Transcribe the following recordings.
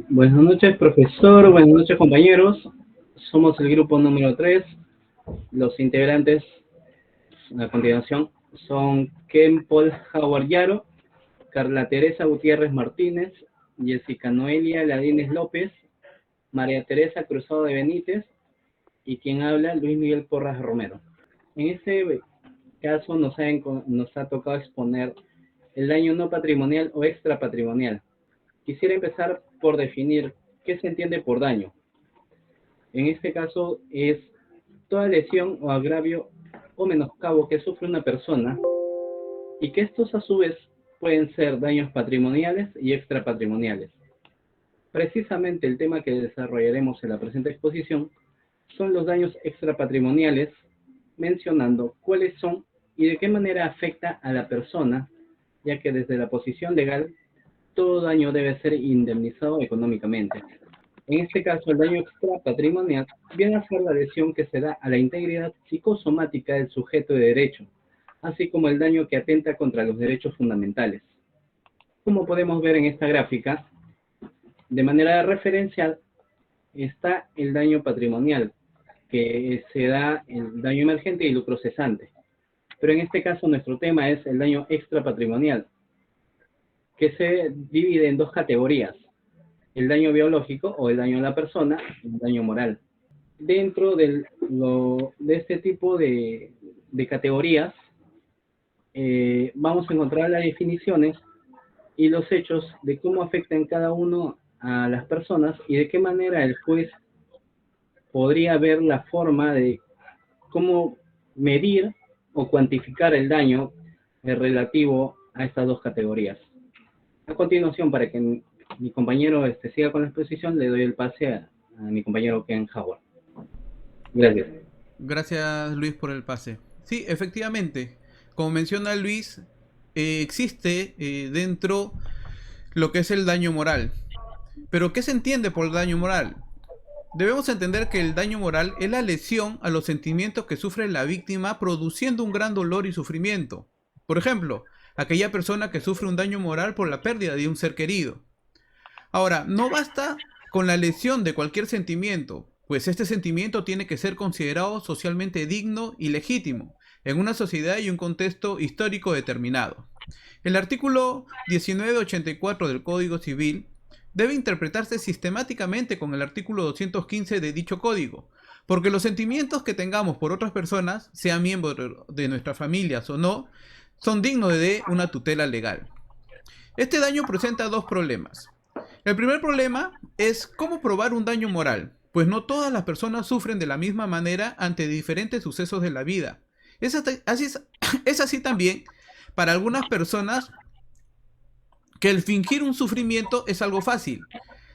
Buenas noches, profesor. Buenas noches, compañeros. Somos el grupo número 3. Los integrantes a continuación son Ken Paul Howard Yaro, Carla Teresa Gutiérrez Martínez, Jessica Noelia Ladines López, María Teresa Cruzado de Benítez y quien habla, Luis Miguel Porras Romero. En este caso nos ha tocado exponer el daño no patrimonial o extrapatrimonial. Quisiera empezar por definir qué se entiende por daño. En este caso es toda lesión o agravio o menoscabo que sufre una persona y que estos a su vez pueden ser daños patrimoniales y extrapatrimoniales. Precisamente el tema que desarrollaremos en la presente exposición son los daños extrapatrimoniales, mencionando cuáles son y de qué manera afecta a la persona, ya que desde la posición legal todo daño debe ser indemnizado económicamente. En este caso, el daño extrapatrimonial viene a ser la lesión que se da a la integridad psicosomática del sujeto de derecho, así como el daño que atenta contra los derechos fundamentales. Como podemos ver en esta gráfica, de manera referencial está el daño patrimonial, que se da el daño emergente y lucro cesante. Pero en este caso nuestro tema es el daño extrapatrimonial, que se divide en dos categorías: el daño biológico o el daño a la persona y el daño moral. Dentro de este tipo de categorías, vamos a encontrar las definiciones y los hechos de cómo afectan cada uno a las personas y de qué manera el juez podría ver la forma de cómo medir o cuantificar el daño relativo a estas dos categorías. A continuación, para que mi compañero siga con la exposición, le doy el pase a mi compañero Ken Howard. Gracias. Gracias Luis por el pase. Sí, efectivamente, como menciona Luis, existe dentro lo que es el daño moral. Pero ¿qué se entiende por daño moral? Debemos entender que el daño moral es la lesión a los sentimientos que sufre la víctima produciendo un gran dolor y sufrimiento. Por ejemplo, aquella persona que sufre un daño moral por la pérdida de un ser querido. Ahora, no basta con la lesión de cualquier sentimiento, pues este sentimiento tiene que ser considerado socialmente digno y legítimo en una sociedad y un contexto histórico determinado. El artículo 1984 del Código Civil debe interpretarse sistemáticamente con el artículo 215 de dicho código, porque los sentimientos que tengamos por otras personas, sean miembros de nuestras familias o no, son dignos de una tutela legal. Este daño presenta dos problemas. El primer problema es cómo probar un daño moral, pues no todas las personas sufren de la misma manera ante diferentes sucesos de la vida. Es así también para algunas personas que el fingir un sufrimiento es algo fácil,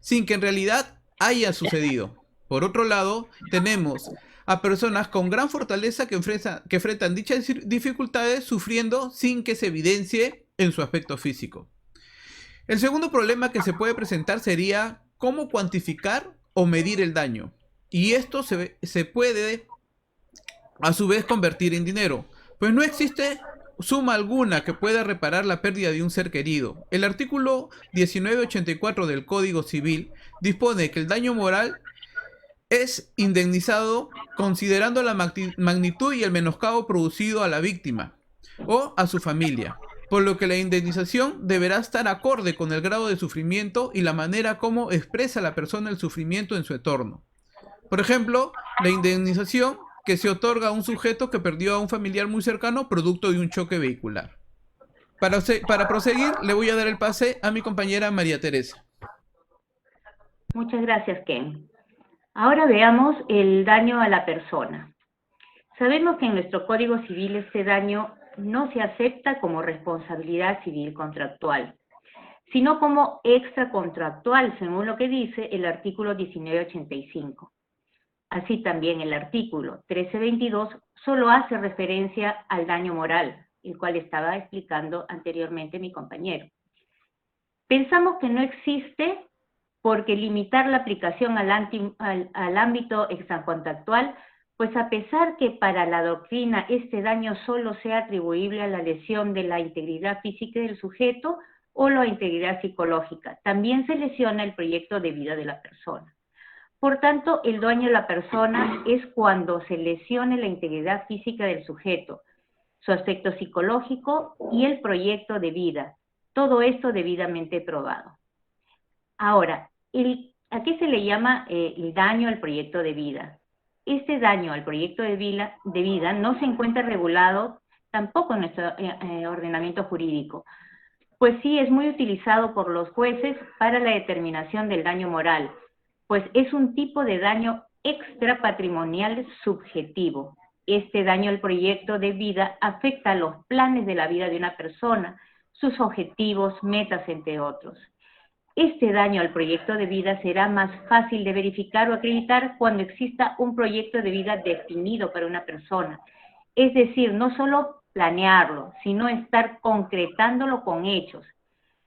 sin que en realidad haya sucedido. Por otro lado, tenemos a personas con gran fortaleza que enfrentan dichas dificultades sufriendo sin que se evidencie en su aspecto físico. El segundo problema que se puede presentar sería cómo cuantificar o medir el daño. Y esto se puede a su vez convertir en dinero, pues no existe suma alguna que pueda reparar la pérdida de un ser querido. El artículo 1984 del Código Civil dispone que el daño moral es indemnizado considerando la magnitud y el menoscabo producido a la víctima o a su familia, por lo que la indemnización deberá estar acorde con el grado de sufrimiento y la manera como expresa la persona el sufrimiento en su entorno. Por ejemplo, la indemnización que se otorga a un sujeto que perdió a un familiar muy cercano producto de un choque vehicular. Para proseguir, le voy a dar el pase a mi compañera María Teresa. Muchas gracias, Ken. Ahora veamos el daño a la persona. Sabemos que en nuestro Código Civil este daño no se acepta como responsabilidad civil contractual, sino como extracontractual, según lo que dice el artículo 1985. Así también el artículo 1322 solo hace referencia al daño moral, el cual estaba explicando anteriormente mi compañero. Pensamos que no existe porque limitar la aplicación al ámbito extracontractual, pues a pesar que para la doctrina este daño solo sea atribuible a la lesión de la integridad física del sujeto, o la integridad psicológica. También se lesiona el proyecto de vida de la persona. Por tanto, el daño a la persona es cuando se lesione la integridad física del sujeto, su aspecto psicológico y el proyecto de vida. Todo esto debidamente probado. Ahora, ¿a qué se le llama el daño al proyecto de vida? Este daño al proyecto de vida no se encuentra regulado tampoco en nuestro ordenamiento jurídico, pues sí es muy utilizado por los jueces para la determinación del daño moral, pues es un tipo de daño extrapatrimonial subjetivo. Este daño al proyecto de vida afecta a los planes de la vida de una persona, sus objetivos, metas, entre otros. Este daño al proyecto de vida será más fácil de verificar o acreditar cuando exista un proyecto de vida definido para una persona. Es decir, no solo planearlo, sino estar concretándolo con hechos.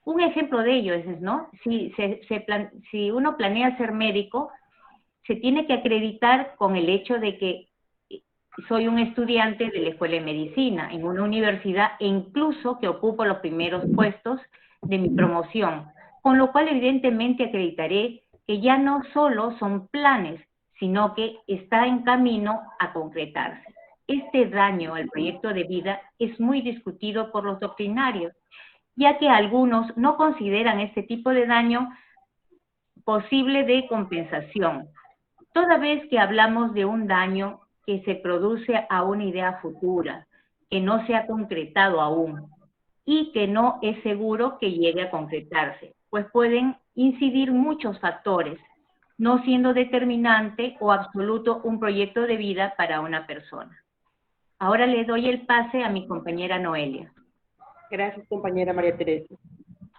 Un ejemplo de ello es, ¿no? Si uno planea ser médico, se tiene que acreditar con el hecho de que soy un estudiante de la Escuela de Medicina en una universidad e incluso que ocupo los primeros puestos de mi promoción, con lo cual evidentemente acreditaré que ya no solo son planes, sino que está en camino a concretarse. Este daño al proyecto de vida es muy discutido por los doctrinarios, ya que algunos no consideran este tipo de daño posible de compensación, toda vez que hablamos de un daño que se produce a una idea futura, que no se ha concretado aún y que no es seguro que llegue a concretarse, pues pueden incidir muchos factores, no siendo determinante o absoluto un proyecto de vida para una persona. Ahora le doy el pase a mi compañera Noelia. Gracias, compañera María Teresa.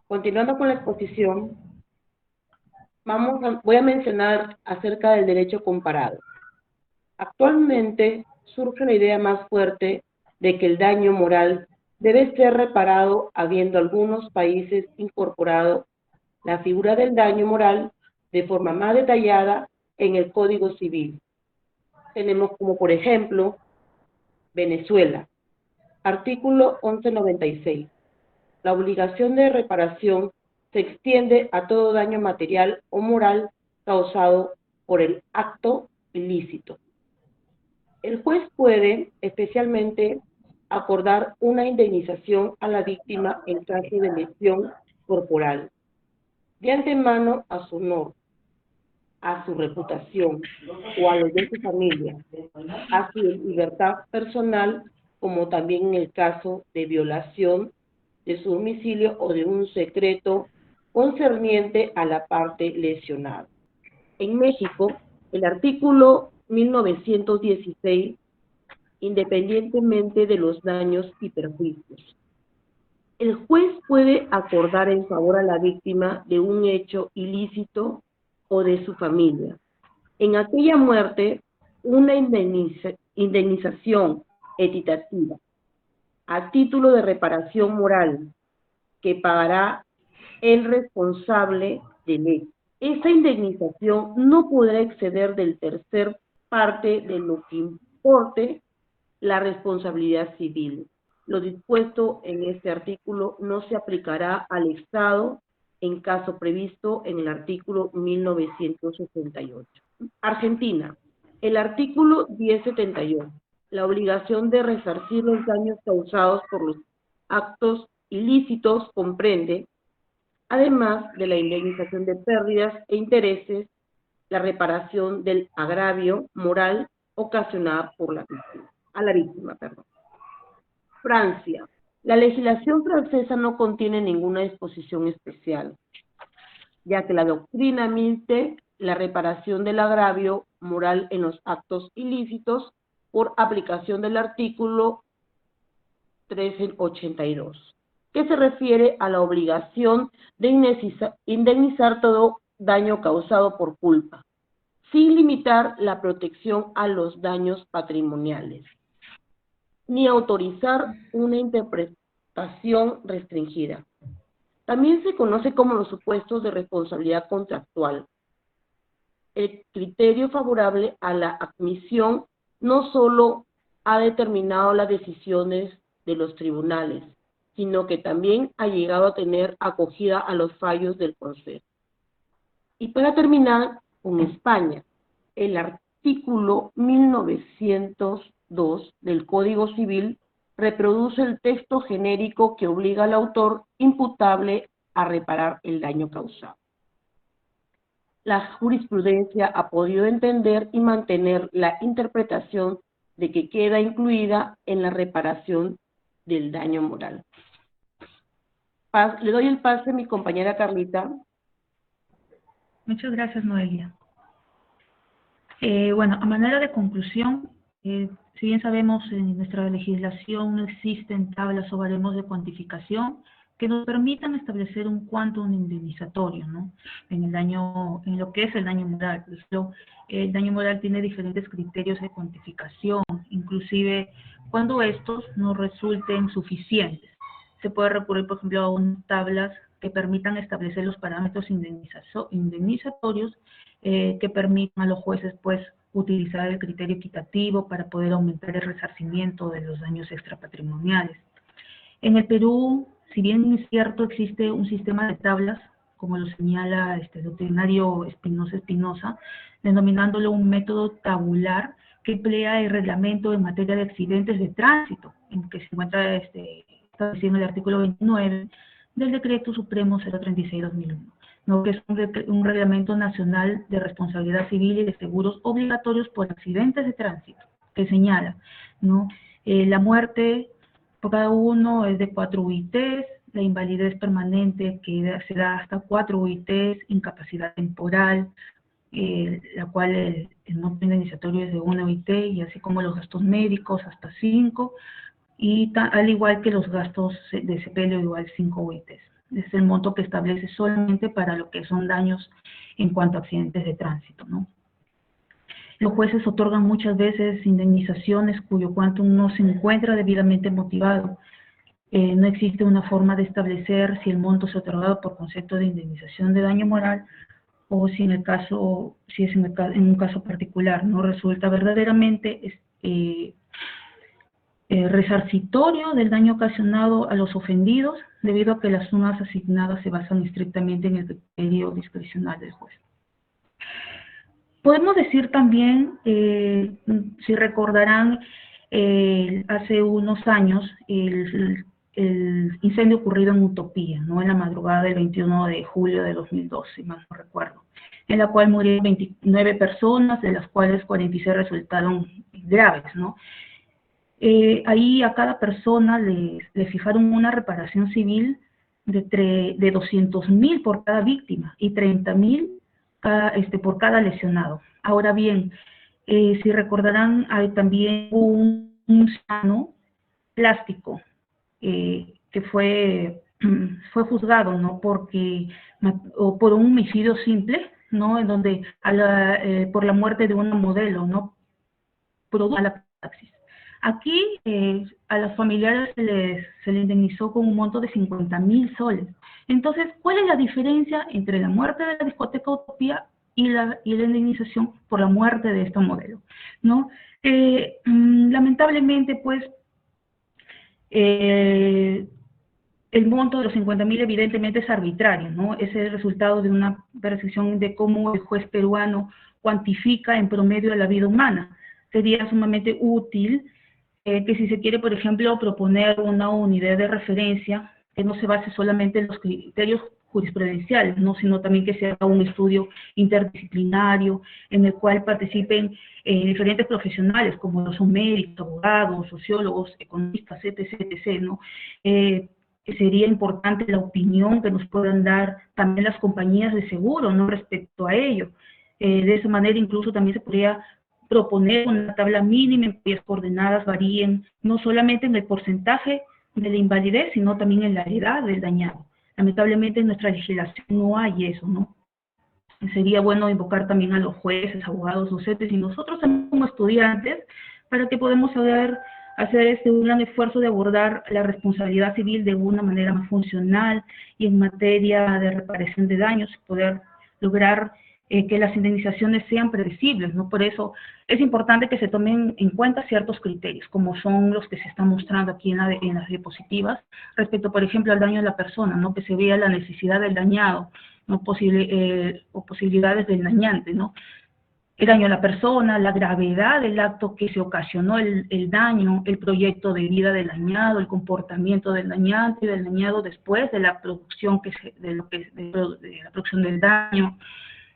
Continuando con la exposición, voy a mencionar acerca del derecho comparado. Actualmente surge la idea más fuerte de que el daño moral debe ser reparado habiendo algunos países incorporado la figura del daño moral de forma más detallada en el Código Civil. Tenemos como por ejemplo Venezuela, artículo 1196. La obligación de reparación se extiende a todo daño material o moral causado por el acto ilícito. El juez puede, especialmente, acordar una indemnización a la víctima en caso de lesión corporal, de antemano a su honor, a su reputación o a los de su familia, a su libertad personal, como también en el caso de violación de su domicilio o de un secreto concerniente a la parte lesionada. En México, el artículo 1916, independientemente de los daños y perjuicios, el juez puede acordar en favor a la víctima de un hecho ilícito o de su familia. En aquella muerte, una indemnización equitativa a título de reparación moral que pagará el responsable del hecho. Esta indemnización no podrá exceder del tercer parte de lo que importe la responsabilidad civil. Lo dispuesto en este artículo no se aplicará al Estado en caso previsto en el artículo 1968. Argentina, el artículo 1078. La obligación de resarcir los daños causados por los actos ilícitos comprende, además de la indemnización de pérdidas e intereses, la reparación del agravio moral ocasionada por la víctima. Francia. La legislación francesa no contiene ninguna disposición especial, ya que la doctrina admite la reparación del agravio moral en los actos ilícitos por aplicación del artículo 1382, que se refiere a la obligación de indemnizar todo daño causado por culpa, sin limitar la protección a los daños patrimoniales, ni autorizar una interpretación restringida. También se conoce como los supuestos de responsabilidad contractual. El criterio favorable a la admisión no solo ha determinado las decisiones de los tribunales, sino que también ha llegado a tener acogida a los fallos del Consejo. Y para terminar, con España, el artículo 1902 del Código Civil reproduce el texto genérico que obliga al autor imputable a reparar el daño causado. La jurisprudencia ha podido entender y mantener la interpretación de que queda incluida en la reparación del daño moral. Le doy el pase a mi compañera Carlita. Muchas gracias, Noelia. Bueno, a manera de conclusión, si bien sabemos en nuestra legislación no existen tablas o baremos de cuantificación que nos permitan establecer un quantum indemnizatorio, ¿no? En lo que es el daño moral. Por ejemplo, el daño moral tiene diferentes criterios de cuantificación, inclusive cuando estos no resulten suficientes. Se puede recurrir, por ejemplo, a unas tablas que permitan establecer los parámetros indemnizatorios que permitan a los jueces, pues, utilizar el criterio equitativo para poder aumentar el resarcimiento de los daños extrapatrimoniales. En el Perú, si bien es cierto, existe un sistema de tablas, como lo señala el doctrinario Espinosa, denominándolo un método tabular que emplea el reglamento en materia de accidentes de tránsito, en que se encuentra establecido en el artículo 29 del Decreto Supremo 036-2001, ¿no? Que es un reglamento nacional de responsabilidad civil y de seguros obligatorios por accidentes de tránsito, que señala, ¿no? La muerte por cada uno es de 4 UITs, la invalidez permanente que se da hasta 4 UITs, incapacidad temporal, la cual el monto indemnizatorio es de 1 UIT, y así como los gastos médicos hasta 5, y al igual que los gastos de sepelio igual 5 UITs. Es el monto que establece solamente para lo que son daños en cuanto a accidentes de tránsito, ¿no? Los jueces otorgan muchas veces indemnizaciones cuyo quantum no se encuentra debidamente motivado. No existe una forma de establecer si el monto es otorgado por concepto de indemnización de daño moral o si en un caso particular no resulta verdaderamente resarcitorio del daño ocasionado a los ofendidos, debido a que las sumas asignadas se basan estrictamente en el criterio discrecional del juez. Podemos decir también, si recordarán, hace unos años, el incendio ocurrido en Utopía, ¿no? En la madrugada del 21 de julio de 2012, si mal no recuerdo, en la cual murieron 29 personas, de las cuales 46 resultaron graves, ¿no? Ahí a cada persona le fijaron una reparación civil de 200.000 por cada víctima y 30.000 por cada lesionado. Ahora bien, si recordarán, hay también un cirujano plástico que fue juzgado, ¿no? Por un homicidio simple, ¿no? En donde por la muerte de una modelo, ¿no? Producto de la praxis. Aquí a los familiares se le indemnizó con un monto de 50.000 soles. Entonces, ¿cuál es la diferencia entre la muerte de la discoteca Utopía y la indemnización por la muerte de esta modelo, ¿no? Lamentablemente, pues, el monto de los 50.000 evidentemente es arbitrario, ¿no? Es el resultado de una percepción de cómo el juez peruano cuantifica en promedio la vida humana. Sería sumamente útil que si se quiere, por ejemplo, proponer una unidad de referencia que no se base solamente en los criterios jurisprudenciales, ¿no? Sino también que se haga un estudio interdisciplinario en el cual participen diferentes profesionales, como lo son médicos, abogados, sociólogos, economistas, etc., ¿no? Sería importante la opinión que nos puedan dar también las compañías de seguro, ¿no? Respecto a ello. De esa manera incluso también se podría proponer una tabla mínima en cuyas coordenadas varíen no solamente en el porcentaje de la invalidez, sino también en la edad del dañado. Lamentablemente en nuestra legislación no hay eso, ¿no? Sería bueno invocar también a los jueces, abogados, docentes y nosotros también como estudiantes para que podamos hacer un gran esfuerzo de abordar la responsabilidad civil de una manera más funcional y en materia de reparación de daños, poder lograr que las indemnizaciones sean predecibles, ¿no? Por eso es importante que se tomen en cuenta ciertos criterios, como son los que se están mostrando aquí en las diapositivas, respecto, por ejemplo, al daño a la persona, ¿no? Que se vea la necesidad del dañado, ¿no? O posibilidades del dañante, ¿no? El daño a la persona, la gravedad del acto que se ocasionó el daño, el proyecto de vida del dañado, el comportamiento del dañante y del dañado después de la producción de la producción del daño,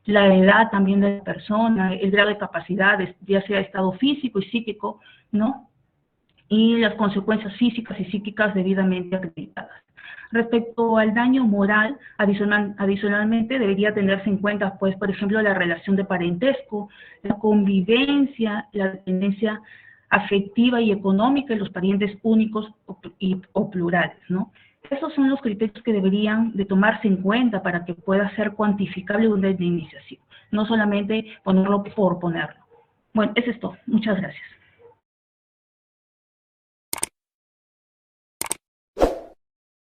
la edad también de la persona, el grado de capacidades, ya sea estado físico y psíquico, ¿no? Y las consecuencias físicas y psíquicas debidamente acreditadas. Respecto al daño moral, adicionalmente debería tenerse en cuenta, pues, por ejemplo, la relación de parentesco, la convivencia, la dependencia afectiva y económica de los parientes únicos o plurales, ¿no? Esos son los criterios que deberían de tomarse en cuenta para que pueda ser cuantificable una indemnización, no solamente ponerlo por ponerlo. Bueno, eso es todo. Muchas gracias.